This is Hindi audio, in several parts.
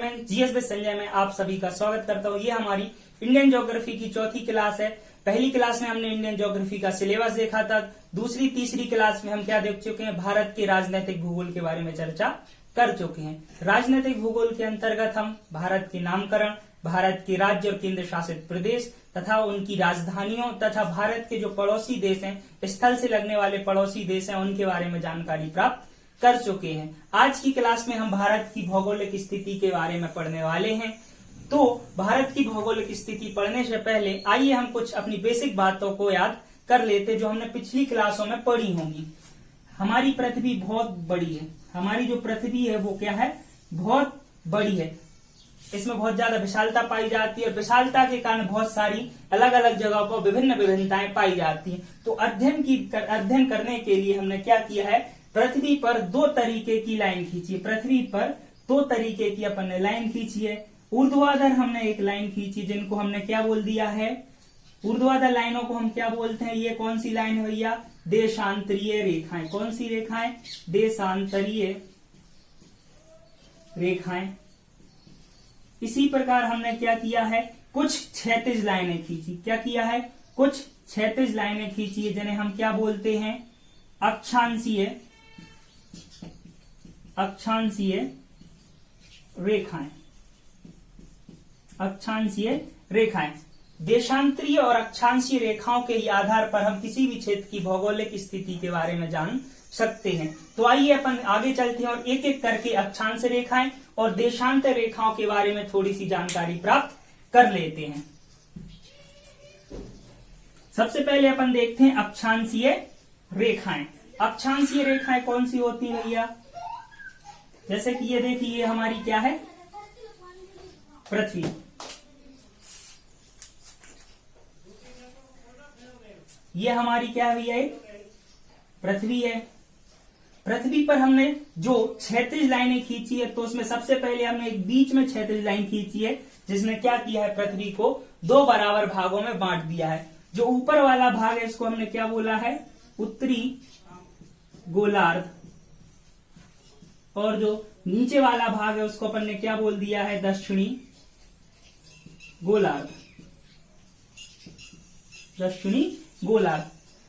मैं जीएस विद संजय में आप सभी का स्वागत करता हूँ। ये हमारी इंडियन ज्योग्राफी की चौथी क्लास है। पहली क्लास में हमने इंडियन ज्योग्राफी का सिलेबस देखा था। दूसरी तीसरी क्लास में हम क्या देख चुके हैं, भारत के राजनीतिक भूगोल के बारे में चर्चा कर चुके हैं। राजनीतिक भूगोल के अंतर्गत हम भारत के नामकरण, भारत के राज्य और केंद्र शासित प्रदेश तथा उनकी राजधानियों तथा भारत के जो पड़ोसी देश हैं, स्थल से लगने वाले पड़ोसी देश हैं, उनके बारे में जानकारी प्राप्त कर चुके हैं। आज की क्लास में हम भारत की भौगोलिक स्थिति के बारे में पढ़ने वाले हैं। तो भारत की भौगोलिक स्थिति पढ़ने से पहले आइए हम कुछ अपनी बेसिक बातों को याद कर लेते जो हमने पिछली क्लासों में पढ़ी होंगी। हमारी पृथ्वी बहुत बड़ी है। हमारी जो पृथ्वी है वो क्या है, बहुत बड़ी है। इसमें बहुत ज्यादा विशालता पाई जाती है और विशालता के कारण बहुत सारी अलग अलग जगहों पर विभिन्न विभिन्नताएं पाई जाती हैं। तो अध्ययन करने के लिए हमने क्या किया है, पृथ्वी पर दो तरीके की लाइन खींची है। पृथ्वी पर दो तरीके की अपन ने लाइन खींची है। ऊर्ध्वाधर हमने एक लाइन खींची जिनको हमने क्या बोल दिया है, ऊर्ध्वाधर लाइनों को हम क्या बोलते हैं, ये कौन सी लाइन है भैया, देशांतरीय रेखाएं। कौन सी रेखाएं, देशांतरीय रेखाएं। इसी प्रकार हमने क्या किया है, कुछ क्षैतिज लाइनें खींची। क्या किया है, कुछ क्षैतिज लाइनें खींची है जिन्हें हम क्या बोलते हैं, अक्षांशीय रेखाएं। अक्षांशीय रेखाएं, देशांतरीय और अक्षांशीय रेखाओं के ही आधार पर हम किसी भी क्षेत्र की भौगोलिक स्थिति के बारे में जान सकते हैं। तो आइए अपन आगे चलते हैं और एक एक करके अक्षांश रेखाएं और देशांतर रेखाओं के बारे में थोड़ी सी जानकारी प्राप्त कर लेते हैं। सबसे पहले अपन देखते हैं अक्षांशीय रेखाएं। अक्षांशीय रेखाएं कौन सी होती है भैया, जैसे कि ये देखिए, ये हमारी क्या है, पृथ्वी। ये हमारी क्या है भैया, एक पृथ्वी है। पृथ्वी पर हमने जो क्षैतिज लाइनें खींची है, तो उसमें सबसे पहले हमने एक बीच में क्षैतिज लाइन खींची है जिसने क्या किया है, पृथ्वी को दो बराबर भागों में बांट दिया है। जो ऊपर वाला भाग है इसको हमने क्या बोला है, उत्तरी गोलार्ध, और जो नीचे वाला भाग है उसको अपन ने क्या बोल दिया है, दक्षिणी गोलार्ध। दक्षिणी गोलार्ध।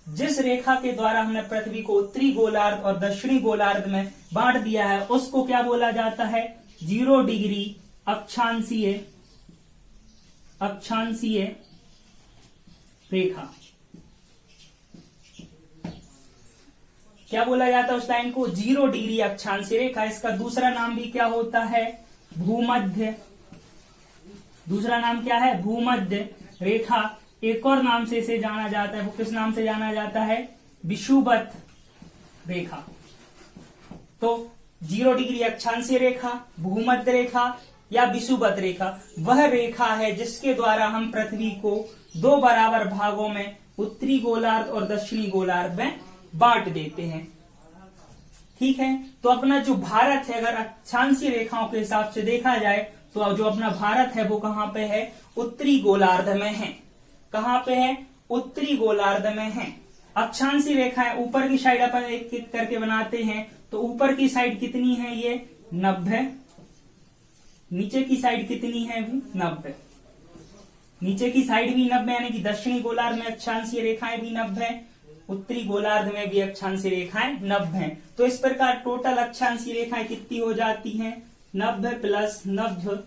जिस रेखा के द्वारा हमने पृथ्वी को उत्तरी गोलार्ध और दक्षिणी गोलार्ध में बांट दिया है उसको क्या बोला जाता है, 0 डिग्री अक्षांशीय रेखा। क्या बोला जाता है उस लाइन को, 0 डिग्री अक्षांशीय रेखा। इसका दूसरा नाम भी क्या होता है, भूमध्य। दूसरा नाम क्या है, भूमध्य रेखा। एक और नाम से इसे जाना जाता है, वो किस नाम से जाना जाता है, विषुवत रेखा। तो 0 डिग्री अक्षांशीय रेखा, भूमध्य रेखा या विषुवत रेखा वह रेखा है जिसके द्वारा हम पृथ्वी को दो बराबर भागों में उत्तरी गोलार्ध और दक्षिणी गोलार्ध में बांट देते हैं। ठीक है, तो अपना जो भारत है, अगर अक्षांशीय रेखाओं के हिसाब से देखा जाए तो जो अपना भारत है वो कहाँ पे है, उत्तरी गोलार्ध में है। कहाँ पे है, उत्तरी गोलार्ध में है। अक्षांशीय रेखाएं ऊपर की साइड अपन एक एक करके बनाते हैं, तो ऊपर की साइड कितनी है, ये 90। नीचे की साइड कितनी है, 90। नीचे की साइड भी 90, यानी कि दक्षिणी गोलार्ध में अक्षांशीय रेखाएं भी 90 है, उत्तरी गोलार्ध में भी अक्षांशीय रेखाएं 90 हैं। तो इस प्रकार टोटल अक्षांशीय रेखाएं कितनी हो जाती हैं, 90 प्लस 90,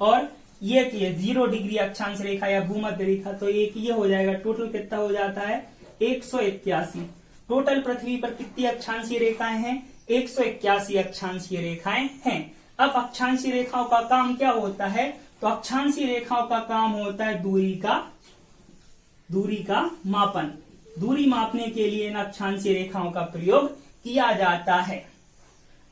और ये 0 डिग्री अक्षांश रेखा या भूमध्य रेखा, तो एक ये हो जाएगा। टोटल कितना हो जाता है, 181। टोटल पृथ्वी पर कितनी अक्षांशीय रेखाएं हैं, 181 अक्षांशीय रेखाएं हैं। अब अक्षांशीय रेखाओं का काम क्या होता है, तो अक्षांशीय रेखाओं का काम होता है दूरी का मापन। दूरी मापने के लिए इन अक्षांशीय रेखाओं का प्रयोग किया जाता है।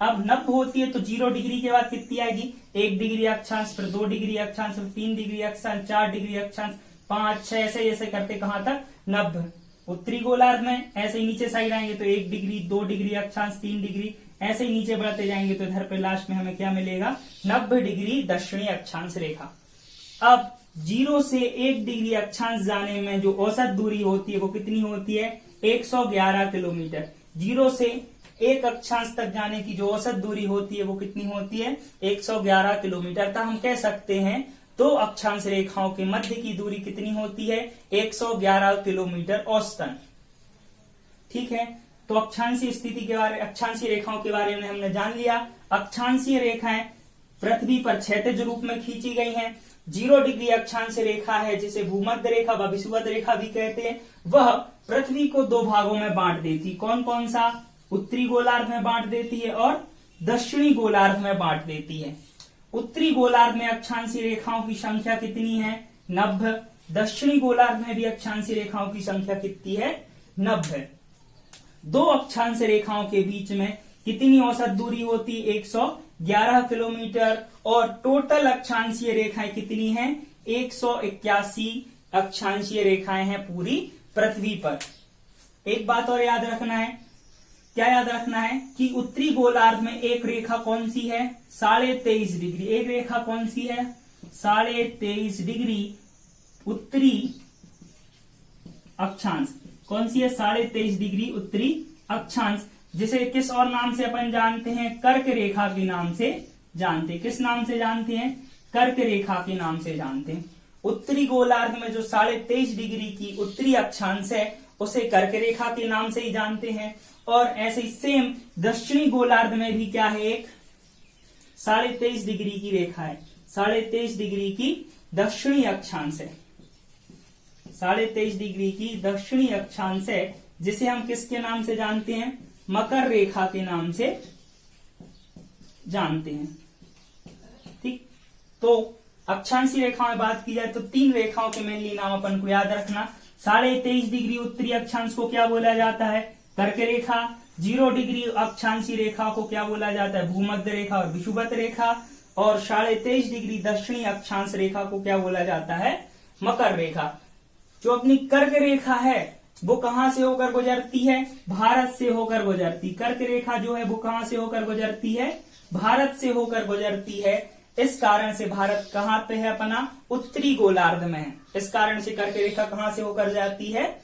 अब 90 होती है तो 0 डिग्री के बाद कितनी आएगी, 1 डिग्री अक्षांश, फिर 2 डिग्री अक्षांश, फिर 3 डिग्री अक्षांश, 4 डिग्री अक्षांश, 5, 6, ऐसे करते कहां तक, 90। उत्तरी गोलार्ध में ऐसे ही नीचे साइड आएंगे तो 1 डिग्री, 2 डिग्री अक्षांश, 3 डिग्री, ऐसे ही नीचे बढ़ते जाएंगे तो इधर पे लास्ट में हमें क्या मिलेगा, 90 डिग्री दक्षिणी अक्षांश रेखा। अब 0 से 1 डिग्री अक्षांश जाने में जो औसत दूरी होती है वो कितनी होती है, 111 किलोमीटर। 0 से एक अक्षांश तक जाने की जो औसत दूरी होती है वो कितनी होती है, 111 किलोमीटर। तक हम कह सकते हैं दो अक्षांश रेखाओं के मध्य की दूरी कितनी होती है, 111 किलोमीटर औसतन। ठीक है, तो अक्षांशीय स्थिति के बारे, अक्षांशीय रेखाओं के बारे में हमने जान लिया। अक्षांशीय रेखाएं पृथ्वी पर क्षैतिज रूप में खींची गई हैं। 0 डिग्री अक्षांश रेखा है जिसे भूमध्य रेखा व विषुवत रेखा भी कहते हैं, वह पृथ्वी को दो भागों में बांट देती। कौन कौन सा, उत्तरी गोलार्ध में बांट देती है और दक्षिणी गोलार्ध में बांट देती है। उत्तरी गोलार्ध में अक्षांशीय रेखाओं की संख्या कितनी है, 90। दक्षिणी गोलार्ध में भी अक्षांशीय रेखाओं की संख्या कितनी है, 90। दो अक्षांश रेखाओं के बीच में कितनी औसत दूरी होती है, 111 किलोमीटर। और टोटल अक्षांशीय रेखाएं कितनी हैं, 181 अक्षांशीय रेखाएं हैं पूरी पृथ्वी पर। एक बात और याद रखना है, क्या याद रखना है कि उत्तरी गोलार्ध में एक रेखा कौन सी है, 23.5 डिग्री। एक रेखा कौन सी है, 23.5 डिग्री उत्तरी अक्षांश। कौन सी है, 23.5 डिग्री उत्तरी अक्षांश, जिसे किस और नाम से अपन जानते हैं, कर्क रेखा के नाम से जानते हैं। किस नाम से जानते हैं, कर्क रेखा के नाम से जानते हैं। उत्तरी गोलार्ध में जो 23.5 डिग्री की उत्तरी अक्षांश है उसे कर्क रेखा के नाम से ही जानते हैं। और ऐसे ही सेम दक्षिणी गोलार्ध में भी क्या है, एक 23.5 डिग्री की रेखा है, 23.5 डिग्री की दक्षिणी अक्षांश है, 23.5 डिग्री की दक्षिणी अक्षांश है, जिसे हम किसके नाम से जानते हैं, मकर रेखा के नाम से जानते हैं। ठीक, तो अक्षांशीय रेखा में बात की जाए तो 3 रेखाओं के मेनली नाम अपन को याद रखना। 23.5 डिग्री उत्तरी अक्षांश को क्या बोला जाता है, कर्क रेखा। 0 डिग्री अक्षांशीय रेखा को क्या बोला जाता है, भूमध्य रेखा और विषुवत रेखा। और 23.5 डिग्री दक्षिणी अक्षांश रेखा को क्या बोला जाता है, मकर रेखा। जो अपनी कर्क रेखा है वो कहां से होकर गुजरती है, भारत से होकर गुजरती। कर्क रेखा जो है वो कहां से होकर गुजरती है, भारत से होकर गुजरती है। इस कारण से भारत कहां पे है अपना, उत्तरी गोलार्ध में है। इस कारण से कर्क रेखा कहां से होकर जाती है,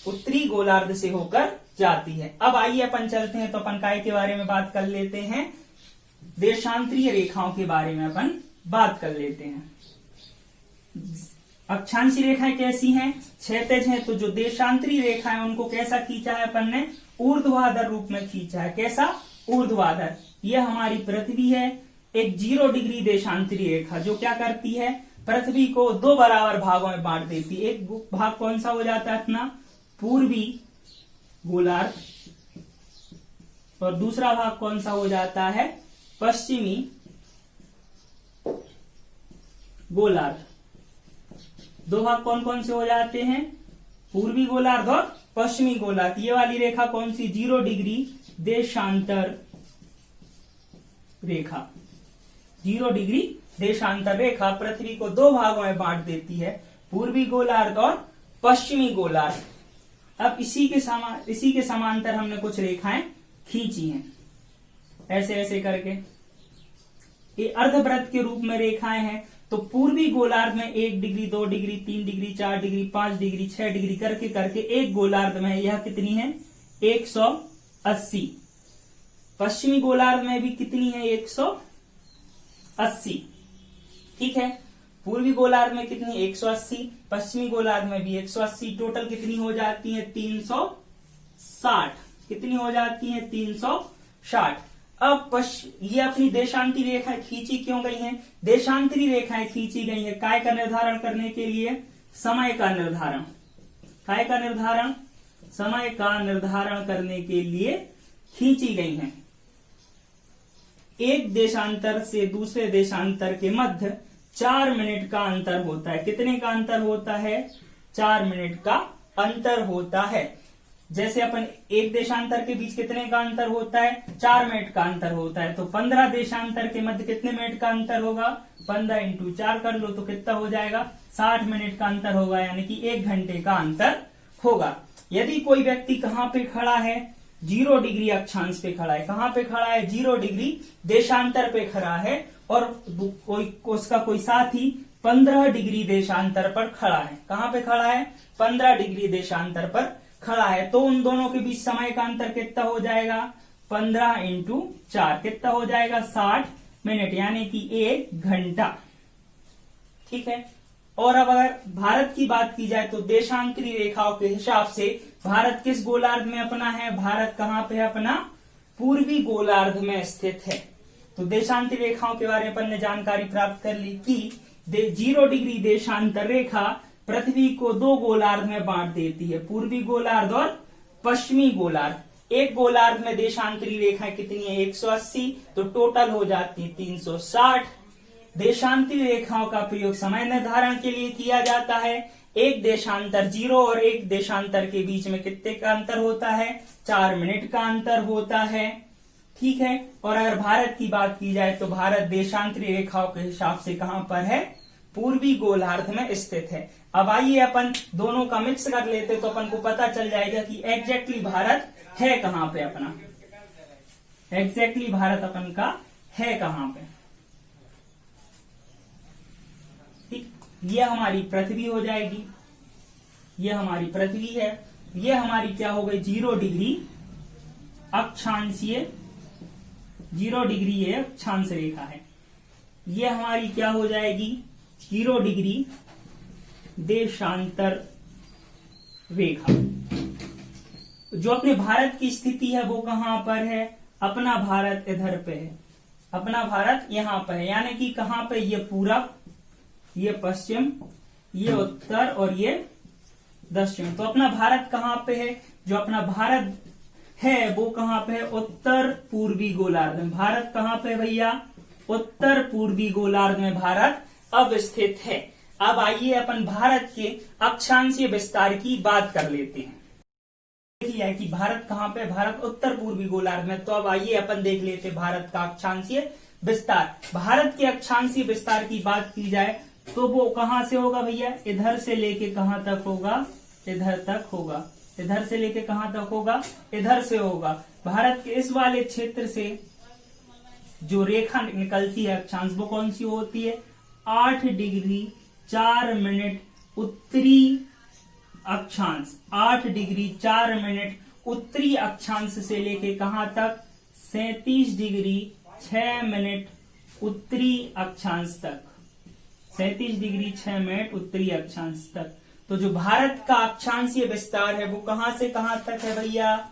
उत्तरी गोलार्ध से होकर जाती है। अब आइए अपन चलते हैं तो अपन काय के बारे में बात कर लेते हैं, देशांतरीय रेखाओं के बारे में अपन बात कर लेते हैं। अक्षांशीय रेखाएं कैसी हैं, क्षैतिज हैं। तो जो देशांतरी रेखा है उनको कैसा खींचा है अपन ने, ऊर्ध्वाधर रूप में खींचा है। कैसा, ऊर्ध्वाधर। यह हमारी पृथ्वी है, एक 0 डिग्री देशांतरी रेखा जो क्या करती है, पृथ्वी को 2 बराबर भागों में बांट देती है। एक भाग कौन सा हो जाता है अपना, पूर्वी गोलार्ध, और दूसरा भाग कौन सा हो जाता है, पश्चिमी गोलार्ध। 2 भाग कौन कौन से हो जाते हैं, पूर्वी गोलार्ध और पश्चिमी गोलार्ध। ये वाली रेखा कौन सी, 0 डिग्री देशांतर रेखा। 0 डिग्री देशांतर रेखा पृथ्वी को 2 भागों में बांट देती है, पूर्वी गोलार्ध और पश्चिमी गोलार्ध। अब इसी के समांतर हमने कुछ रेखाएं खींची हैं, ऐसे ऐसे करके। ये अर्धवृत्त के रूप में रेखाएं हैं। तो पूर्वी गोलार्ध में 1 degree, 2 degree, 3 degree, 4 degree, 5 degree, 6 degree करके करके एक गोलार्ध में यह कितनी है, 180। पश्चिमी गोलार्ध में भी कितनी है, 180। ठीक है, पूर्वी गोलार्ध में कितनी, 180, पश्चिमी गोलार्ध में भी 180। टोटल कितनी हो जाती है, 360। कितनी हो जाती है, 360। अब ये अपनी देशांतरी रेखाएं खींची क्यों गई हैं, देशांतरी रेखाएं खींची गई हैं काय का निर्धारण करने के लिए, समय का निर्धारण। काय का निर्धारण, समय का निर्धारण करने के लिए खींची गई हैं। एक देशांतर से दूसरे देशांतर के मध्य 4 मिनट का अंतर होता है। कितने का अंतर होता है, 4 मिनट का अंतर होता है। जैसे अपन एक देशांतर के बीच कितने का अंतर होता है, 4 मिनट का अंतर होता है। तो 15 देशांतर के मध्य कितने मिनट का अंतर होगा, 15 × 4 कर लो तो कितना हो जाएगा, 60 मिनट का अंतर होगा, यानी कि 1 घंटे का अंतर होगा। यदि कोई व्यक्ति कहाँ पे खड़ा है, 0 डिग्री अक्षांश पे खड़ा है। कहाँ पे खड़ा है, 0 डिग्री देशांतर पे खड़ा है, और उसका कोई साथी 15 डिग्री देशांतर पर खड़ा है। कहाँ पे खड़ा है, 15 डिग्री देशांतर पर खड़ा है, तो उन दोनों के बीच समय का अंतर कितना हो जाएगा? 15 इंटू 4 कितना हो जाएगा? 60 मिनट, यानी कि 1 घंटा। ठीक है। और अब अगर भारत की बात की जाए तो देशांतरी रेखाओं के हिसाब से भारत किस गोलार्ध में अपना है? भारत कहाँ पे है अपना? पूर्वी गोलार्ध में स्थित है। तो देशांतरी रेखाओं के बारे में अपन ने जानकारी प्राप्त कर ली कि 0 डिग्री देशांतर रेखा पृथ्वी को 2 गोलार्ध में बांट देती है, पूर्वी गोलार्ध और पश्चिमी गोलार्ध। एक गोलार्ध में देशांतरी रेखाएं कितनी है? 180, तो टोटल हो जाती 360। देशांतरी रेखाओं का प्रयोग समय निर्धारण के लिए किया जाता है। एक देशांतर 0 और एक देशांतर के बीच में कितने का अंतर होता है? 4 मिनट का अंतर होता है। ठीक है। और अगर भारत की बात की जाए तो भारत देशांतरी रेखाओं के हिसाब से कहां पर है? पूर्वी गोलार्ध में स्थित है। अब आइए अपन दोनों का मिक्स कर लेते तो अपन को पता चल जाएगा कि एग्जैक्टली भारत है कहां पे अपना। एग्जैक्टली भारत अपन का है कहां पे? ठीक, ये हमारी पृथ्वी हो जाएगी, ये हमारी पृथ्वी है, ये हमारी क्या हो गई? 0 डिग्री अक्षांशीय, 0 डिग्री ये अक्षांश रेखा है। ये हमारी क्या हो जाएगी? 0 डिग्री देशांतर रेखा। जो अपने भारत की स्थिति है वो कहां पर है? अपना भारत इधर पे है, अपना भारत यहां पर है, यानी कि कहां पे? ये पूरब, ये पश्चिम, ये उत्तर और ये दक्षिण। तो अपना भारत कहां पे है? जो अपना भारत है वो कहां पे है? उत्तर पूर्वी गोलार्ध में। भारत कहां पे भैया? उत्तर पूर्वी गोलार्ध में भारत अब स्थित है। अब आइए अपन भारत के अक्षांशीय विस्तार की बात कर लेते हैं। देख लिया है कि भारत कहां पे? भारत उत्तर पूर्वी गोलार्ध में। तो अब आइए अपन देख लेते हैं भारत का अक्षांशीय विस्तार। भारत के अक्षांशीय विस्तार की बात की जाए तो वो कहां से होगा भैया? इधर से लेके कहां तक होगा? इधर तक होगा। इधर से लेके कहां तक होगा? इधर से होगा। भारत के इस वाले क्षेत्र से जो रेखा निकलती है अक्षांश, वो कौन सी होती है? 8 डिग्री 4 मिनट उत्तरी अक्षांश। 8 डिग्री 4 मिनट उत्तरी अक्षांश से लेके कहां तक? 37 डिग्री 6 मिनट उत्तरी अक्षांश तक। 37 डिग्री 6 मिनट उत्तरी अक्षांश तक। तो जो भारत का अक्षांशीय विस्तार है वो कहां से कहां तक है भैया?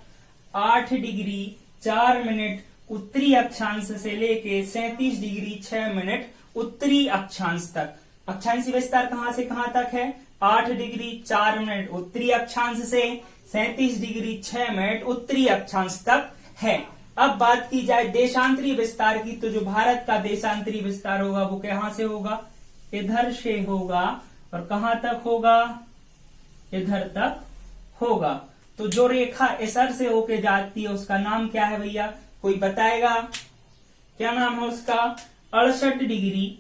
8 डिग्री 4 मिनट उत्तरी अक्षांश से लेके 37 डिग्री 6 मिनट उत्तरी अक्षांश तक। अक्षांशीय विस्तार कहां से कहां तक है? 8 डिग्री 4 मिनट उत्तरी अक्षांश से 37 डिग्री 6 मिनट उत्तरी अक्षांश तक है। अब बात की जाए देशांतरी विस्तार की, तो जो भारत का देशांतरी विस्तार होगा वो कहां से होगा? इधर से होगा। और कहां तक होगा? इधर तक होगा। तो जो रेखा इधर से होके जाती है उसका नाम क्या है भैया? कोई बताएगा? क्या नाम है उसका? 68 डिग्री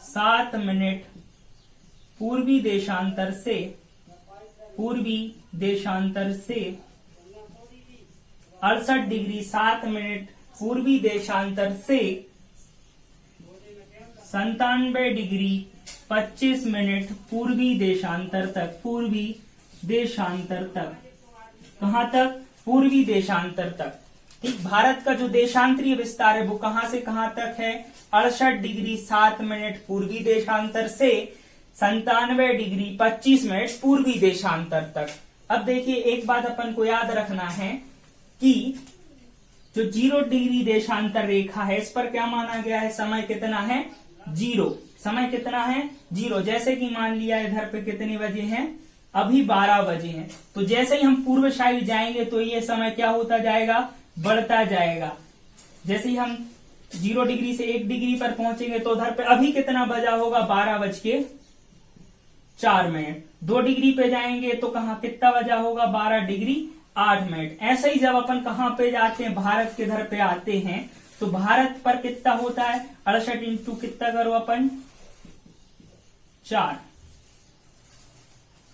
7 मिनट पूर्वी देशांतर से 68 डिग्री 7 मिनट पूर्वी देशांतर से 97 डिग्री 25 मिनट पूर्वी देशांतर तक। पूर्वी देशांतर तक कहां तक? पूर्वी देशांतर तक। ठीक, भारत का जो देशांतरीय विस्तार है वो कहां से कहां तक है? 68 डिग्री 7 मिनट पूर्वी देशांतर से 97 डिग्री 25 मिनट पूर्वी देशांतर तक। अब देखिए एक बात अपन को याद रखना है कि जो 0 डिग्री देशांतर रेखा है इस पर क्या माना गया है? समय कितना है? 0। समय कितना है? 0। जैसे कि मान लिया इधर पे कितने बजे हैं? अभी 12 बजे हैं। तो जैसे ही हम पूर्व साइड जाएंगे तो ये समय क्या होता जाएगा? बढ़ता जाएगा। जैसे ही हम 0 डिग्री से 1 डिग्री पर पहुंचेंगे तो उधर पे अभी कितना बजा होगा? 12:04। 2 डिग्री पे जाएंगे तो कहाँ कितना बजा होगा? 12 डिग्री 8 मिनट। ऐसे ही जब अपन कहाँ पे जाते हैं? भारत के घर पे आते हैं तो भारत पर कितना होता है? 68 इंटू कितना करो अपन? 4।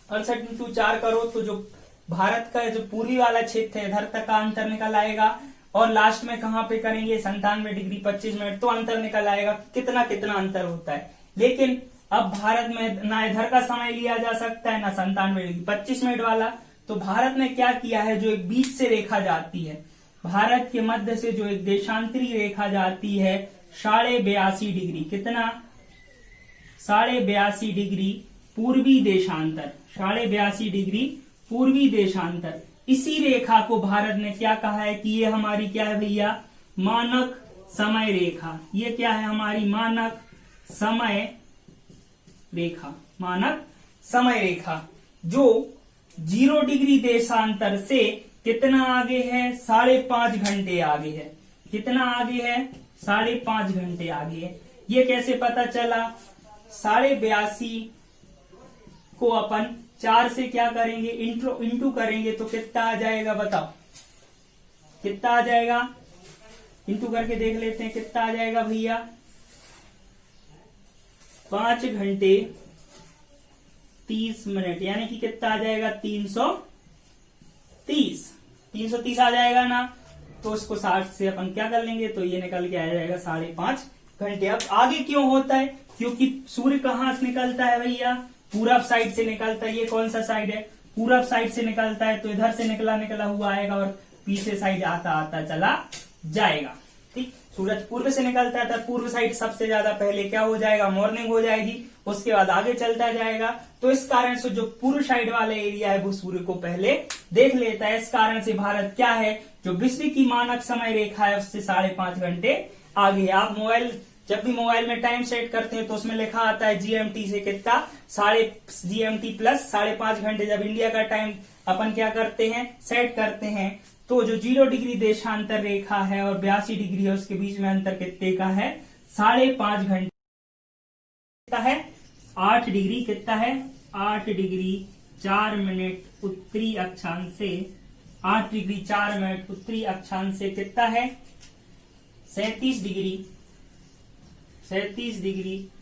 68 इंटू 4 करो तो जो भारत का जो पूर्वी वाला क्षेत्र है इधर तक का अंतर निकल आएगा। और लास्ट में कहां पे करेंगे? 97 डिग्री 25 मिनट। तो अंतर निकल आएगा कितना कितना अंतर होता है। लेकिन अब भारत में ना इधर का समय लिया जा सकता है ना 97 डिग्री 25 मिनट वाला। तो भारत ने क्या किया है, जो एक बीच से रेखा जाती है, भारत के मध्य से जो एक देशांतरी रेखा जाती है 82.5 डिग्री, कितना 82.5 डिग्री पूर्वी देशांतर, 82.5 डिग्री पूर्वी देशांतर। इसी रेखा को भारत ने क्या कहा है कि ये हमारी क्या है भैया, मानक समय रेखा। ये क्या है, हमारी मानक समय रेखा, मानक समय रेखा, जो 0 डिग्री देशांतर से कितना आगे है, 5.5 घंटे आगे है। कितना आगे है, 5.5 घंटे आगे है। ये कैसे पता चला, 82.5 को अपन 4 से क्या करेंगे, इंटू करेंगे तो कितना आ जाएगा, बताओ कितना आ जाएगा, इंटू करके देख लेते हैं कितना आ जाएगा भैया, 5 घंटे 30 मिनट, यानी कि कितना आ जाएगा 330 आ जाएगा ना। तो इसको 60 से अपन क्या कर लेंगे, तो ये निकल के आ जाएगा 5.5 घंटे। अब आगे क्यों होता है, क्योंकि सूर्य कहां से निकलता है भैया, पूरब साइड से निकलता है। ये कौन सा साइड है, पूरब साइड से निकलता है, तो इधर से निकला हुआ आएगा और पीछे साइड आता आता चला जाएगा। ठीक, सूरज पूर्व से निकलता है, पूर्व साइड सबसे ज्यादा पहले क्या हो जाएगा, मॉर्निंग हो जाएगी, उसके बाद आगे चलता जाएगा। तो इस कारण से जो पूर्व साइड वाला एरिया है वो सूर्य को पहले देख लेता है। इस कारण से भारत क्या है, जो विश्व की मानक समय रेखा है उससे 5.5 घंटे आगे है। आप जब भी मोबाइल में टाइम सेट करते हैं तो उसमें लिखा आता है GMT से कितना, GMT प्लस 5.5 घंटे। जब इंडिया का टाइम अपन क्या करते हैं, सेट करते हैं, तो जो 0 डिग्री देशांतर रेखा है और 82 डिग्री है उसके बीच में अंतर कितने का है, 5.5 घंटे का है, 8 डिग्री कितना है, 8 डिग्री 4 मिनट उत्तरी अक्षांश से, 8 डिग्री 4 मिनट उत्तरी अक्षांश से कितना है, 37 डिग्री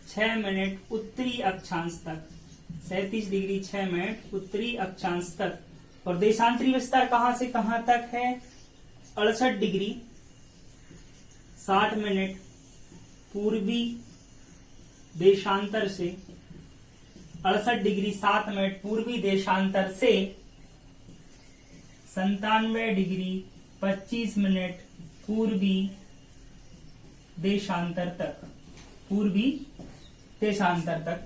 6 मिनट उत्तरी अक्षांश तक, 37 डिग्री 6 मिनट उत्तरी अक्षांश तक। और देशांतरी विस्तार कहां से कहां तक है, 68 डिग्री 60 मिनट पूर्वी देशांतर से, 68 डिग्री 7 मिनट पूर्वी देशांतर से 97 डिग्री 25 मिनट पूर्वी देशांतर तक, पूर्वी देशांतर तक।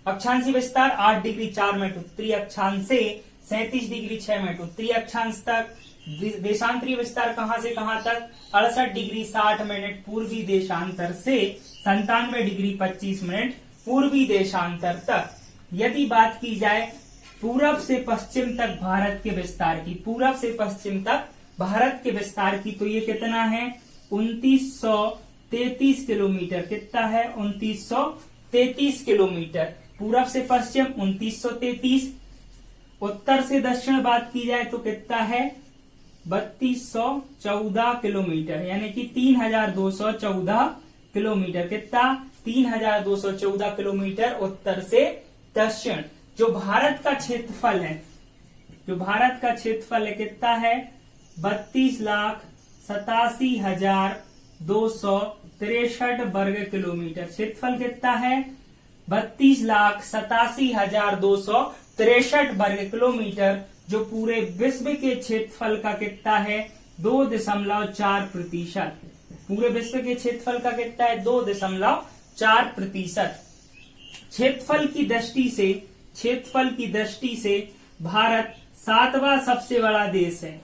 अक्षांशी विस्तार 8 डिग्री 4 मिनट उत्तरी अक्षांश से 37 डिग्री 6 मिनट उत्तरी अक्षांश तक। देशांतरीय विस्तार कहां से कहां तक, 68 डिग्री 60 मिनट पूर्वी देशांतर से 97 डिग्री 25 मिनट पूर्वी देशांतर तक। यदि बात की जाए पूरब से पश्चिम तक भारत के विस्तार की, पूरब से पश्चिम तक भारत के विस्तार की, तो ये कितना है, 2933 किलोमीटर। कितना है, 2933 किलोमीटर। पूरब से पश्चिम 2933, उत्तर से दक्षिण बात की जाए तो कितना है, 3214 किलोमीटर, यानी कि 3214 किलोमीटर। कितना, 3214 किलोमीटर उत्तर से दक्षिण। जो भारत का क्षेत्रफल है, जो भारत का क्षेत्रफल है कितना है, 32,87,263 वर्ग किलोमीटर। क्षेत्रफल कितना है, 32,87,263 वर्ग किलोमीटर, जो पूरे विश्व के क्षेत्रफल का कितना है, 2.4%। पूरे विश्व के क्षेत्रफल का कितना है, 2.4%। क्षेत्रफल की दृष्टि से भारत 7वां सबसे बड़ा देश है,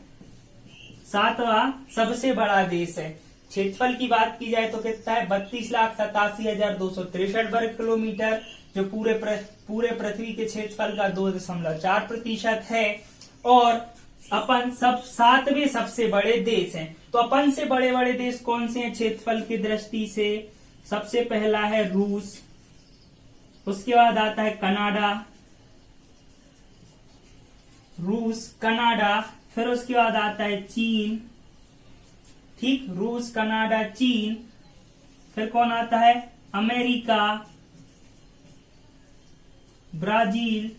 7वां सबसे बड़ा देश है। क्षेत्रफल की बात की जाए तो कितना है, 32,87,263 वर्ग किलोमीटर, जो पूरे पृथ्वी के क्षेत्रफल का 2.4% है। और अपन सब 7वें सबसे बड़े देश हैं। तो अपन से बड़े बड़े देश कौन से हैं क्षेत्रफल की दृष्टि से, सबसे पहला है रूस, उसके बाद आता है कनाडा, फिर उसके बाद आता है चीन। ठीक, रूस, कनाडा, चीन। फिर कौन आता है, अमेरिका, ब्राजील।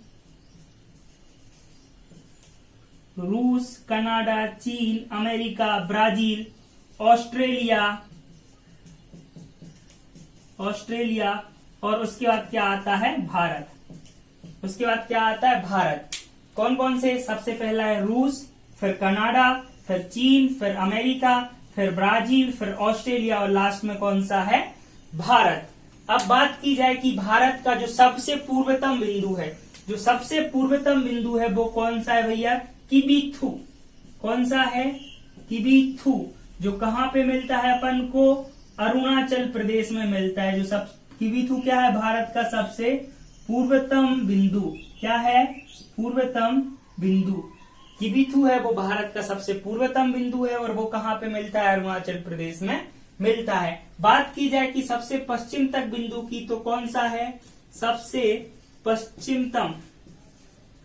रूस, कनाडा, चीन, अमेरिका, ब्राजील। ऑस्ट्रेलिया, और उसके बाद क्या आता है भारत। उसके बाद क्या आता है भारत। कौन कौन से, सबसे पहला है रूस, फिर कनाडा, फिर चीन, फिर अमेरिका, फिर ब्राजील, फिर ऑस्ट्रेलिया और लास्ट में कौन सा है भारत। अब बात की जाए कि भारत का जो सबसे पूर्वतम बिंदु है, जो सबसे पूर्वतम बिंदु है वो कौन सा है भैया, किबिथु। कौन सा है, किबिथु, जो कहाँ पे मिलता है अपन को, अरुणाचल प्रदेश में मिलता है। जो सब किबिथु क्या है, भारत का सबसे पूर्वतम बिंदु, क्या है पूर्वतम बिंदु, किबिथु है वो भारत का सबसे पूर्वतम बिंदु है और वो कहाँ पे मिलता है, अरुणाचल प्रदेश में मिलता है। बात की जाए कि सबसे पश्चिम तक बिंदु की, तो कौन सा है सबसे पश्चिमतम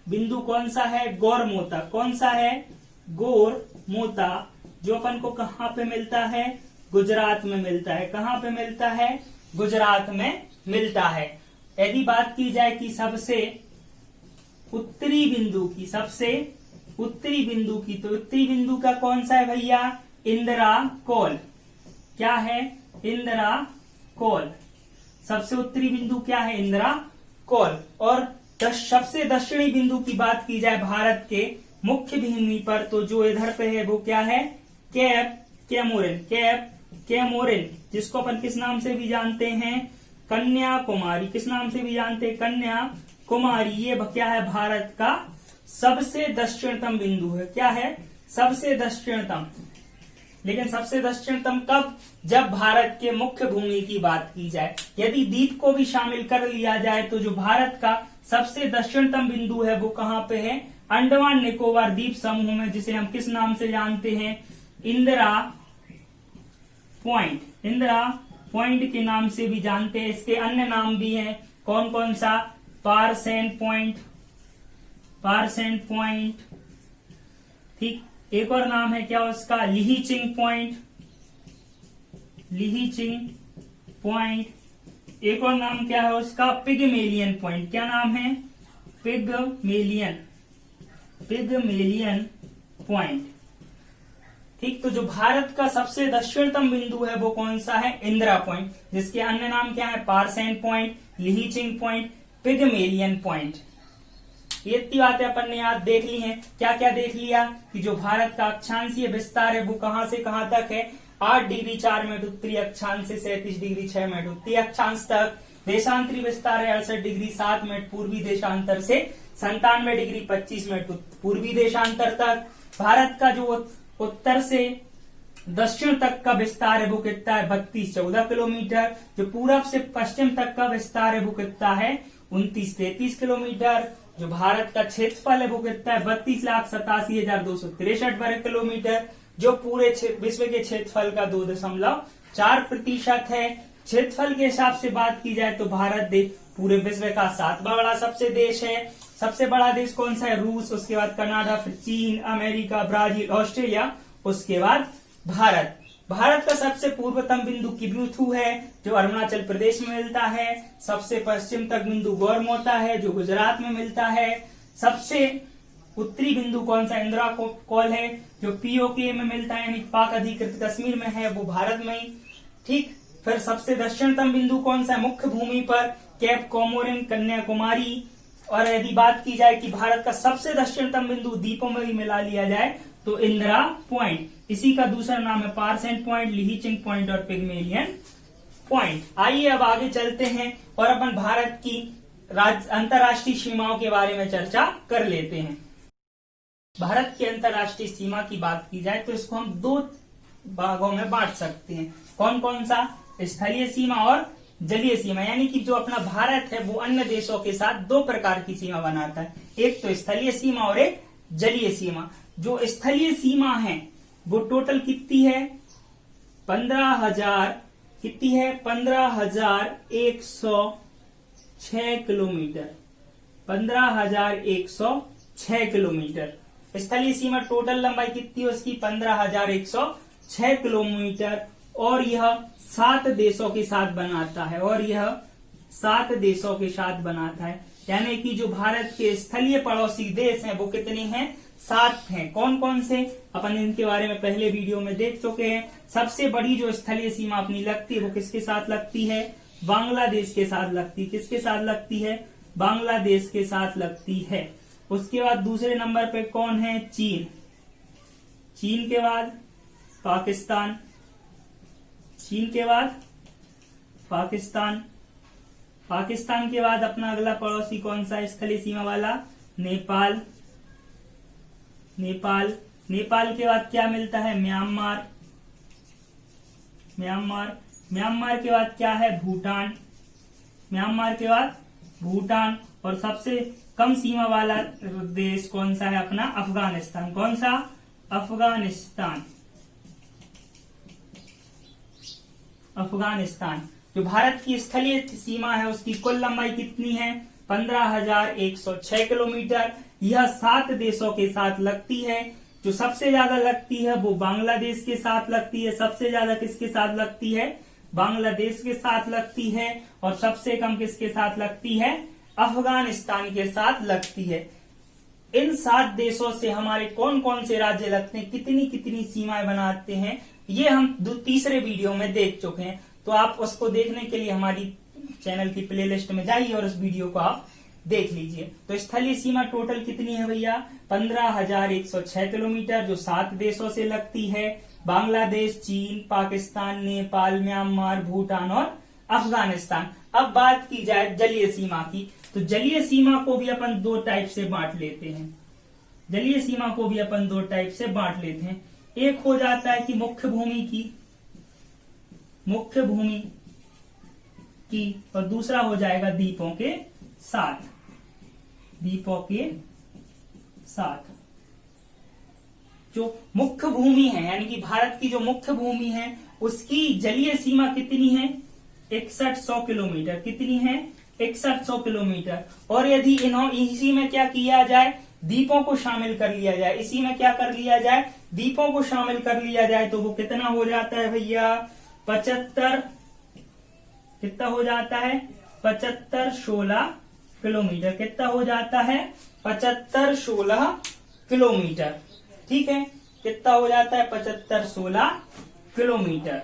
बिंदु, कौन सा है गौरमोता। कौन सा है गौरमोता, जो अपन को कहाँ पे मिलता है, गुजरात में मिलता है। कहाँ पे मिलता है, गुजरात में मिलता है। यदि बात की जाए कि सबसे उत्तरी बिंदु की, सबसे उत्तरी बिंदु की, तो उत्तरी बिंदु का कौन सा है भैया, इंदिरा कौल। क्या है, इंदिरा कौल। सबसे उत्तरी बिंदु क्या है, इंदिरा कौल। और सबसे दक्षिणी बिंदु की बात की जाए भारत के मुख्य भूमि पर, तो जो इधर पे है वो क्या है, कैप कैमोरिन। कैप कैमोरिन, जिसको अपन किस नाम से भी जानते हैं, कन्याकुमारी। किस नाम से भी जानते हैं, कन्याकुमारी। ये क्या है, भारत का सबसे दक्षिणतम बिंदु है। क्या है, सबसे दक्षिणतम। लेकिन सबसे दक्षिणतम कब, जब भारत के मुख्य भूमि की बात की जाए। यदि द्वीप को भी शामिल कर लिया जाए तो जो भारत का सबसे दक्षिणतम बिंदु है वो कहाँ पे है, अंडमान निकोबार द्वीप समूह में, जिसे हम किस नाम से जानते हैं, इंदिरा पॉइंट। इंदिरा पॉइंट के नाम से भी जानते हैं। इसके अन्य नाम भी हैं, कौन कौन सा, पारसेन पॉइंट, पारसेन पॉइंट, ठीक। एक और नाम है क्या उसका, लिहिचिंग पॉइंट, लिहिचिंग पॉइंट। एक और नाम क्या है उसका, पिगमेलियन पॉइंट। क्या नाम है, पिगमेलियन, पिगमेलियन पॉइंट, ठीक। तो जो भारत का सबसे दक्षिणतम बिंदु है वो कौन सा है, इंदिरा पॉइंट, जिसके अन्य नाम क्या है, पारसेन पॉइंट, लिहिचिंग पॉइंट, पिगमेलियन पॉइंट। ये इतनी बातें अपन ने याद देख ली हैं। क्या क्या देख लिया कि जो भारत का अक्षांशीय विस्तार है वो कहां से कहां तक है, 8 डिग्री 4 मिनट उत्तरी अक्षांश से 37 डिग्री 6 मिनट उत्तरी अक्षांश तक। देशांतरी विस्तार है 68 डिग्री 7 मिनट पूर्वी देशांतर से 97 डिग्री 25 मिनट पूर्वी देशांतर तक। भारत का जो उत्तर से दक्षिण तक का विस्तार है वो कितना है, 32-14 किलोमीटर। जो पूरब से पश्चिम तक का विस्तार है वो कितना है, 29-33 किलोमीटर। जो भारत का क्षेत्रफल है वो कितना है, 32,87,263 वर्ग किलोमीटर, जो पूरे विश्व के क्षेत्रफल का 2.4% है। क्षेत्रफल के हिसाब से बात की जाए तो भारत देश पूरे विश्व का 7वां बड़ा सबसे देश है। सबसे बड़ा देश कौन सा है, रूस, उसके बाद कनाडा, फिर चीन, अमेरिका, ब्राजील, ऑस्ट्रेलिया, उसके बाद भारत। भारत का सबसे पूर्वतम बिंदु किबिथु है जो अरुणाचल प्रदेश में मिलता है। सबसे पश्चिम तक बिंदु गौरमोता है जो गुजरात में मिलता है। सबसे उत्तरी बिंदु कौन सा, इंदिरा कौल है जो पीओके में मिलता है, यानी पाक अधिकृत कश्मीर में है, वो भारत में ही, ठीक। फिर सबसे दक्षिणतम बिंदु कौन सा है, मुख्य भूमि पर कैप कॉमोरिन, कन्याकुमारी। और यदि बात की जाए कि भारत का सबसे दक्षिणतम बिंदु द्वीपों में भी मिला लिया जाए तो इंदिरा पॉइंट, इसी का दूसरा नाम है पारसेन पॉइंट, लिहिचिंग पॉइंट और पिगमेलियन पॉइंट। आइए अब आगे चलते हैं और अपन भारत की अंतर्राष्ट्रीय सीमाओं के बारे में चर्चा कर लेते हैं। भारत की अंतर्राष्ट्रीय सीमा की बात की जाए तो इसको हम 2 भागों में बांट सकते हैं। कौन कौन सा, स्थलीय सीमा और जलीय सीमा। यानी कि जो अपना भारत है वो अन्य देशों के साथ 2 प्रकार की सीमा बनाता है, एक तो स्थलीय सीमा और एक जलीय सीमा। जो स्थलीय सीमा है वो टोटल कितनी है, 15,000 कितनी है, 15,106 किलोमीटर, 15,106 किलोमीटर। स्थलीय सीमा टोटल लंबाई कितनी है उसकी, 15,106 किलोमीटर। और यह 7 देशों के साथ बनाता है, और यह 7 देशों के साथ बनाता है। यानी कि जो भारत के स्थलीय पड़ोसी देश हैं वो कितने हैं, 7 हैं। कौन कौन से, अपन इनके बारे में पहले वीडियो में देख चुके हैं। सबसे बड़ी जो स्थलीय सीमा अपनी लगती है वो किसके साथ लगती है, बांग्लादेश के साथ लगती है। किसके साथ लगती है? बांग्लादेश के साथ लगती है। उसके बाद दूसरे नंबर पे कौन है? चीन। चीन के बाद पाकिस्तान। चीन के बाद पाकिस्तान। पाकिस्तान के बाद अपना अगला पड़ोसी कौन सा स्थलीय सीमा वाला? नेपाल। नेपाल। नेपाल के बाद क्या मिलता है? म्यांमार। म्यांमार। म्यांमार के बाद क्या है? भूटान। म्यांमार के बाद भूटान। और सबसे कम सीमा वाला देश कौन सा है? अपना अफगानिस्तान। कौन सा? अफगानिस्तान। अफगानिस्तान। जो भारत की स्थलीय सीमा है उसकी कुल लंबाई कितनी है? 15,106 किलोमीटर। यह 7 देशों के साथ लगती है। जो सबसे ज्यादा लगती है वो बांग्लादेश के साथ लगती है। सबसे ज्यादा किसके साथ लगती है? बांग्लादेश के साथ लगती है। और सबसे कम किसके साथ लगती है? अफगानिस्तान के साथ लगती है। इन 7 देशों से हमारे कौन कौन से राज्य लगते हैं, कितनी कितनी सीमाएं बनाते हैं, ये हम तीसरे वीडियो में देख चुके हैं। तो आप उसको देखने के लिए हमारी चैनल की प्लेलिस्ट में जाइए और उस वीडियो को आप देख लीजिए। तो स्थलीय सीमा टोटल कितनी है भैया? 15,106 किलोमीटर, जो 7 देशों से लगती है। बांग्लादेश, चीन, पाकिस्तान, नेपाल, म्यांमार, भूटान और अफगानिस्तान। अब बात की जाए जलीय सीमा की, तो जलीय सीमा को भी अपन 2 टाइप से बांट लेते हैं। जलीय सीमा को भी अपन 2 टाइप से बांट लेते हैं। एक हो जाता है कि मुख्य भूमि की, मुख्य भूमि की, और दूसरा हो जाएगा द्वीपों के साथ, द्वीपों के साथ। जो मुख्य भूमि है यानी कि भारत की जो मुख्य भूमि है उसकी जलीय सीमा कितनी है? 6100 किलोमीटर। कितनी है? 6100 किलोमीटर। और यदि इसी में क्या किया जाए? द्वीपों को शामिल कर लिया जाए। इसी में क्या कर लिया जाए? द्वीपों को शामिल कर लिया जाए तो वो कितना हो जाता है भैया? 75। कितना हो जाता है? 75-16 किलोमीटर। कितना हो जाता है? 75-16 किलोमीटर। ठीक है, कितना हो जाता है? 75-16 किलोमीटर।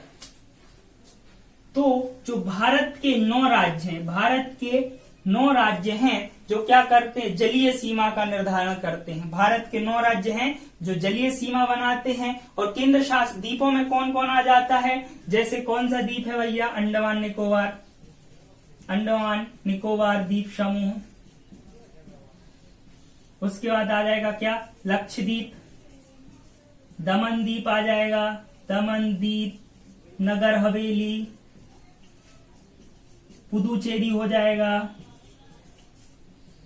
तो जो भारत के 9 राज्य हैं, भारत के 9 राज्य हैं जो क्या करते हैं? जलीय सीमा का निर्धारण करते हैं। भारत के 9 राज्य हैं जो जलीय सीमा बनाते हैं। और केंद्र शासित द्वीपों में कौन कौन आ जाता है? जैसे कौन सा द्वीप है भैया? अंडमान निकोबार। अंडमान निकोबार द्वीप समूह। उसके बाद आ जाएगा क्या? लक्षद्वीप। दमन द्वीप आ जाएगा। दमन द्वीप, नगर हवेली, पुदुचेरी हो जाएगा।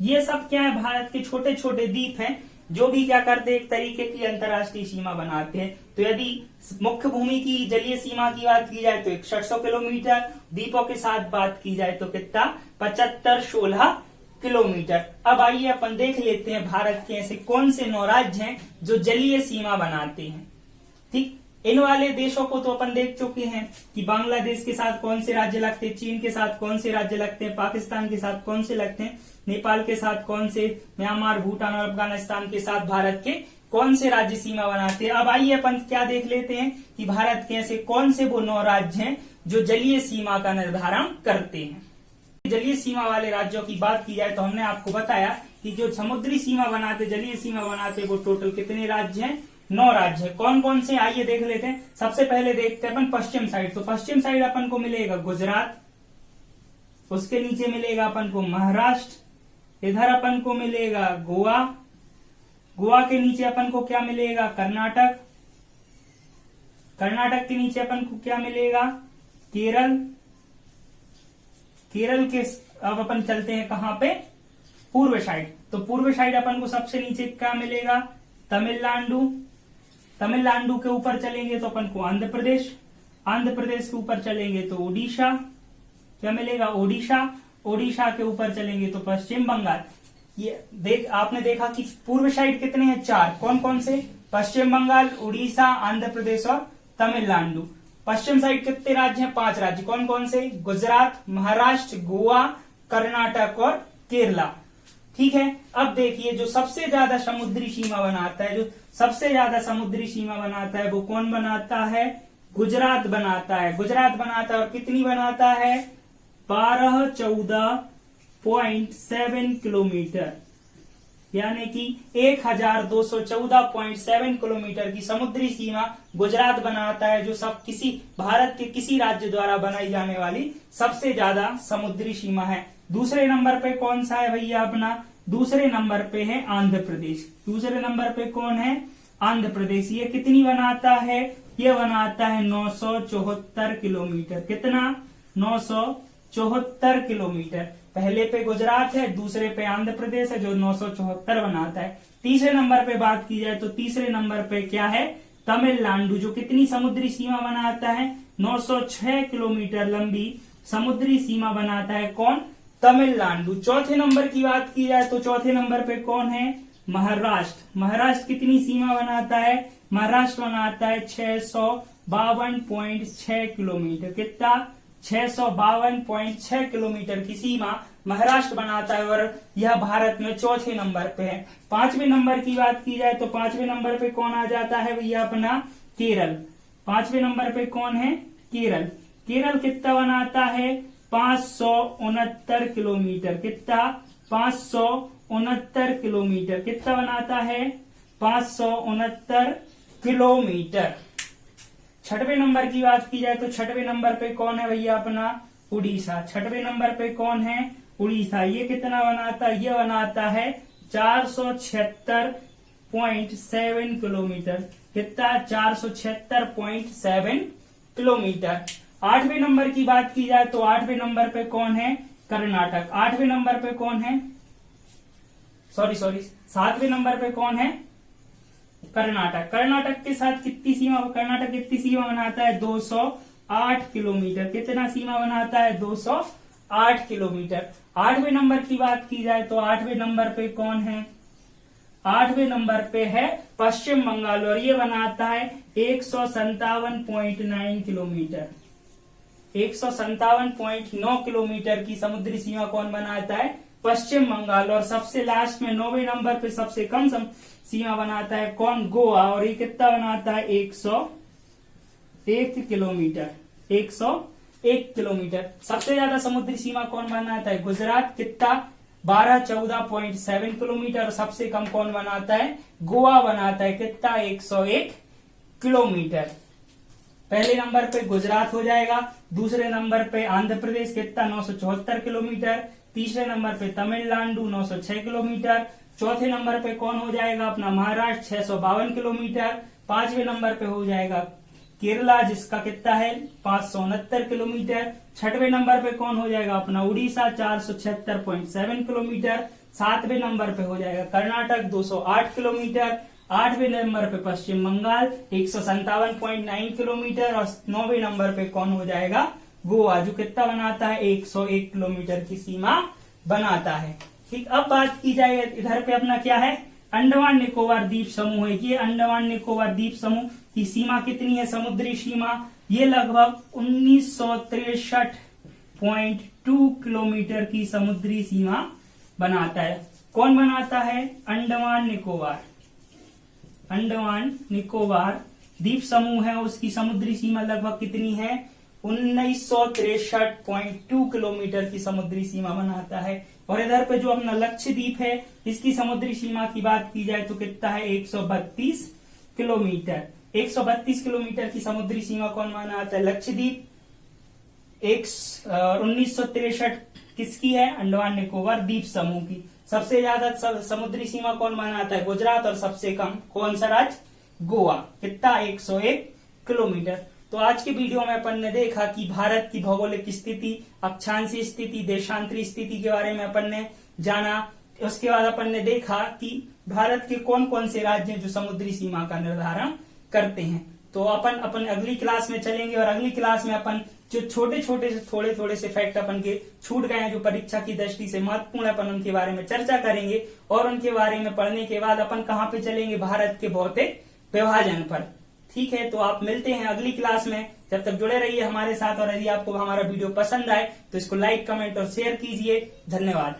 ये सब क्या है? भारत के छोटे छोटे द्वीप हैं जो भी क्या करते हैं? एक तरीके की अंतर्राष्ट्रीय सीमा बनाते हैं। तो यदि मुख्य भूमि की जलीय सीमा की बात की जाए तो 6100 किलोमीटर, द्वीपों के साथ बात की जाए तो कितना? 75-16 किलोमीटर। अब आइए अपन देख लेते हैं भारत के ऐसे कौन से 9 राज्य हैं जो जलीय सीमा बनाते हैं। ठीक, इन वाले देशों को तो अपन देख चुके हैं कि बांग्लादेश के साथ कौन से राज्य लगते हैं, चीन के साथ कौन से राज्य लगते हैं, पाकिस्तान के साथ कौन से लगते हैं, नेपाल के साथ कौन से, म्यांमार, भूटान और अफगानिस्तान के साथ भारत के कौन से राज्य सीमा बनाते हैं। अब आइए अपन क्या देख लेते हैं कि भारत के ऐसे कौन से वो 9 राज्य हैं जो जलीय सीमा का निर्धारण करते हैं। जलीय सीमा वाले राज्यों की बात की जाए तो हमने आपको बताया कि जो समुद्री सीमा बनाते, जलीय सीमा बनाते, वो टोटल कितने राज्य हैं? 9 राज्य है। कौन कौन से? आइए देख लेते हैं। सबसे पहले देखते हैं अपन पश्चिम साइड। तो पश्चिम साइड अपन को मिलेगा गुजरात, उसके नीचे मिलेगा अपन को महाराष्ट्र, इधर अपन को मिलेगा गोवा, गोवा के नीचे अपन को क्या मिलेगा? कर्नाटक, कर्नाटक के नीचे अपन को क्या मिलेगा? केरल, केरल के अब अपन चलते हैं कहां पे? पूर्व साइड। तो पूर्व साइड अपन को सबसे नीचे क्या मिलेगा? तमिलनाडु, तमिलनाडु के ऊपर चलेंगे तो अपन को आंध्र प्रदेश, आंध्र प्रदेश के ऊपर चलेंगे तो उड़ीसा, क्या मिलेगा? ओडिशा, ओडिशा के ऊपर चलेंगे तो पश्चिम बंगाल। ये आपने देखा कि पूर्व साइड कितने हैं? 4। कौन कौन से? पश्चिम बंगाल, उड़ीसा, आंध्र प्रदेश और तमिलनाडु। पश्चिम साइड कितने राज्य हैं? 5 राज्य। कौन कौन से? गुजरात, महाराष्ट्र, गोवा, कर्नाटक और केरला। ठीक है, अब देखिए जो सबसे ज्यादा समुद्री सीमा बनाता है, जो सबसे ज्यादा समुद्री सीमा बनाता है वो कौन बनाता है? गुजरात बनाता है। गुजरात बनाता है और कितनी बनाता है? 1214.7 किलोमीटर, यानी कि 1214.7 किलोमीटर की समुद्री सीमा गुजरात बनाता है, जो सब किसी भारत के किसी राज्य द्वारा बनाई जाने वाली सबसे ज्यादा समुद्री सीमा है। दूसरे नंबर पे कौन सा है भैया अपना? दूसरे नंबर पे है आंध्र प्रदेश। दूसरे नंबर पे कौन है? आंध्र प्रदेश। ये कितनी बनाता है? ये बनाता है 974 किलोमीटर। कितना? 974 किलोमीटर। पहले पे गुजरात है, दूसरे पे आंध्र प्रदेश है जो 974 बनाता है। तीसरे नंबर पे बात की जाए तो तीसरे नंबर पे क्या है? तमिलनाडु, जो कितनी समुद्री सीमा बनाता है? 906 किलोमीटर लंबी समुद्री सीमा बनाता है। कौन? तमिलनाडु। चौथे नंबर की बात की जाए तो चौथे नंबर पे कौन है? महाराष्ट्र। महाराष्ट्र कितनी सीमा बनाता है? महाराष्ट्र बनाता है 652.6 किलोमीटर। कितना? 652.6 किलोमीटर की सीमा महाराष्ट्र बनाता है और यह भारत में चौथे नंबर पे है। पांचवें नंबर की बात की जाए तो पांचवें नंबर पे कौन आ जाता है भैया अपना? केरल। पांचवें नंबर पे कौन है? केरल। केरल कितना बनाता है? 569 किलोमीटर। कितना? 569 किलोमीटर। कितना बनाता है? 569 किलोमीटर। छठवें नंबर की बात की जाए तो छठवें नंबर पे कौन है भैया अपना? उड़ीसा। छठवें नंबर पे कौन है? उड़ीसा। ये कितना बनाता है? ये बनाता है 476.7 किलोमीटर। कितना? 476.7 किलोमीटर। आठवें नंबर की बात की जाए तो आठवें नंबर पे कौन है? कर्नाटक। आठवें नंबर पे कौन है? सातवें नंबर पे कौन है? कर्नाटक। कर्नाटक के साथ कितनी सीमा? कर्नाटक कितनी सीमा बनाता है? 208 किलोमीटर। कितना सीमा बनाता है? 208 किलोमीटर। आठवें नंबर की बात की जाए तो आठवें नंबर पे कौन है? आठवें नंबर पे है पश्चिम बंगाल और ये बनाता है 157.9 किलोमीटर। 157.9 किलोमीटर की समुद्री सीमा कौन बनाता है? पश्चिम बंगाल। और सबसे लास्ट में 9वें नंबर पे सबसे कम सीमा बनाता है कौन? गोवा। और ये कितना बनाता है? 101 किलोमीटर। 101 किलोमीटर। सबसे ज्यादा समुद्री सीमा कौन बनाता है? गुजरात। कितना? 1214.7 किलोमीटर। और सबसे कम कौन बनाता है? गोवा बनाता है। कितना? 101 किलोमीटर। पहले नंबर पे गुजरात हो जाएगा, दूसरे नंबर पे आंध्र प्रदेश। कितना? 974 किलोमीटर। तीसरे नंबर पे तमिलनाडु 906 किलोमीटर। चौथे नंबर पे कौन हो जाएगा अपना? महाराष्ट्र 652 किलोमीटर। पांचवें नंबर पे हो जाएगा केरला, जिसका कितना है? 569 किलोमीटर। छठवें नंबर पे कौन हो जाएगा अपना? उड़ीसा 476.7 किलोमीटर। सातवें नंबर पे हो जाएगा कर्नाटक 208 किलोमीटर। आठवें नंबर पे पश्चिम बंगाल 157.9 किलोमीटर। और 9वें नंबर पे कौन हो जाएगा? गोवा, जो कितना बनाता है? 101 किलोमीटर की सीमा बनाता है। ठीक, अब बात की जाए इधर पे अपना क्या है? अंडमान निकोबार द्वीप समूह है। ये अंडमान निकोबार द्वीप समूह की सीमा कितनी है? समुद्री सीमा ये लगभग 1963.2 किलोमीटर की समुद्री सीमा बनाता है। कौन बनाता है? अंडमान निकोबार। अंडमान निकोबार द्वीप समूह है, उसकी समुद्री सीमा लगभग कितनी है? 1963.2 किलोमीटर की समुद्री सीमा बनाता है। और इधर पे जो अपना लक्षद्वीप है, इसकी समुद्री सीमा की बात की जाए तो कितना है? 132 किलोमीटर। 132 किलोमीटर की समुद्री सीमा कौन बनाता है? लक्षद्वीप। 1963 किसकी है? अंडमान निकोबार द्वीप समूह की। सबसे ज्यादा समुद्री सीमा कौन बनाता है? गुजरात। और सबसे कम कौन सा राज्य? गोवा। कितना? 101 किलोमीटर। तो आज के वीडियो में अपन ने देखा कि भारत की भौगोलिक स्थिति, अक्षांशीय स्थिति, देशांतरी स्थिति के बारे में अपन ने जाना। उसके बाद अपन ने देखा कि भारत के कौन कौन से राज्य हैं जो समुद्री सीमा का निर्धारण करते हैं। तो अपन अगली क्लास में चलेंगे और अगली क्लास में अपन जो छोटे छोटे से थोड़े से फैक्ट अपन के छूट गए हैं, जो परीक्षा की दृष्टि से महत्वपूर्ण, अपन उनके बारे में चर्चा करेंगे। और उनके बारे में पढ़ने के बाद अपन कहाँ पे चलेंगे? भारत के भौतिक विभाजन पर। ठीक है, तो आप मिलते हैं अगली क्लास में। जब तक जुड़े रहिए हमारे साथ। और यदि आपको हमारा वीडियो पसंद आए तो इसको लाइक, कमेंट और शेयर कीजिए। धन्यवाद।